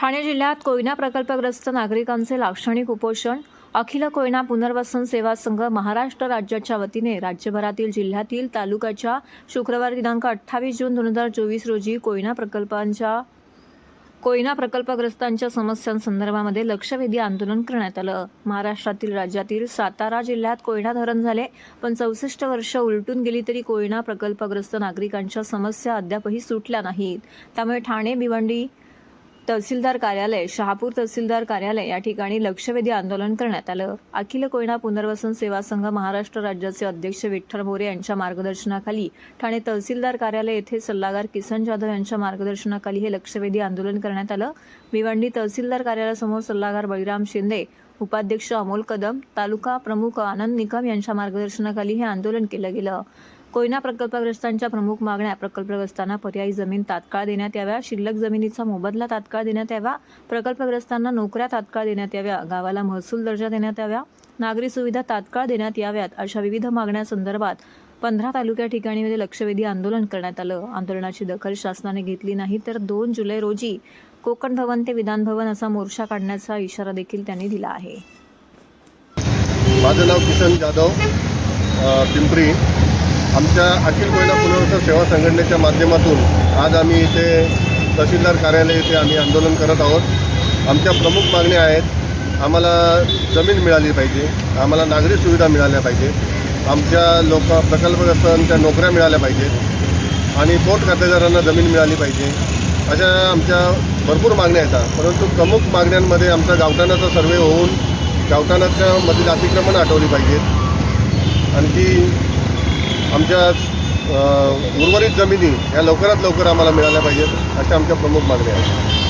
ठाणे जिल्ह्यात कोयना प्रकल्पग्रस्त नागरिकांचे लाक्षणिक उपोषण. अखिल कोयना पुनर्वसन सेवा संघ महाराष्ट्र राज्याच्या वतीने राज्यभरातील जिल्ह्यातील तालुक्याच्या शुक्रवार दिनांक 28 जून 2024 रोजी कोयना प्रकल्पग्रस्तांच्या समस्यांसंदर्भामध्ये लक्षवेधी आंदोलन करण्यात आलं. महाराष्ट्रातील राज्यातील सातारा जिल्ह्यात कोयना धरण झाले, पण 64 वर्ष उलटून गेली तरी कोयना प्रकल्पग्रस्त नागरिकांच्या समस्या अद्यापही सुटल्या नाहीत. त्यामुळे ठाणे भिवंडी तहसीलदार कार्यालय, शहापूर तहसीलदार कार्यालय या ठिकाणी लक्षवेधी आंदोलन करण्यात आलं. अखिल कोयना पुनर्वसन सेवा संघ महाराष्ट्र राज्याचे अध्यक्ष विठ्ठल मोरे यांच्या मार्गदर्शनाखाली ठाणे तहसीलदार कार्यालय येथे सल्लागार किसन जाधव यांच्या मार्गदर्शनाखाली हे लक्षवेधी आंदोलन करण्यात आलं. भिवंडी तहसीलदार कार्यालयासमोर सल्लागार बळीराम शिंदे, उपाध्यक्ष अमोल कदम, तालुका प्रमुख आनंद निकम यांच्या मार्गदर्शनाखाली हे आंदोलन केलं गेलं. कोयना प्रकल्पग्रस्तांच्या प्रमुख मागण्या: प्रकल्पग्रस्तांना पर्यायी जमीन तात्काळ देण्यात याव्या, शिल्लक जमिनीचा मोबदला तात्काळ देण्यात यावा, प्रकल्पग्रस्तांना नोकऱ्या तात्काळ देण्यात याव्या, गावाला महसूल दर्जा देण्यात यावा, नागरी सुविधा तात्काळ देण्यात याव्यात, अशा विविध मागण्यांसंदर्भात 15 तालुक्या ठिकाणी लक्षवेधी आंदोलन करण्यात आलं. आंदोलनाची दखल शासनाने घेतली नाही तर 2 जुलै रोजी कोकण भवन ते विधान भवन असा मोर्चा काढण्याचा इशारा देखील त्यांनी दिला आहे. माझं नाव किसन जाधव, पिंपरी. आमच्या अखिल कोयना पुनर्वसन सेवा संघटनेच्या माध्यमातून आज आम्ही इथे तहसीलदार कार्यालय येथे आम्ही आंदोलन करत आहोत. आमच्या प्रमुख मागण्या आहेत: आम्हाला जमीन मिळाली पाहिजे, आम्हाला नागरी सुविधा मिळाल्या पाहिजे, आमच्या प्रकल्पग्रस्तांच्या नोकऱ्या मिळाल्या पाहिजेत आणि पोट खातेदारांना जमीन मिळाली पाहिजे. अशा आमच्या भरपूर मागण्या येतात. परंतु प्रमुख मागण्यांमध्ये आमचा गावठाणाचा सर्वे होऊन गावठाणाच्या मधील अतिक्रमण हटवली पाहिजेत. आणखी आमच्या उर्वरित जमिनी या लवकरात लवकर आम्हाला मिळाल्या पाहिजेत, अशा आमच्या प्रमुख मागण्या आहेत.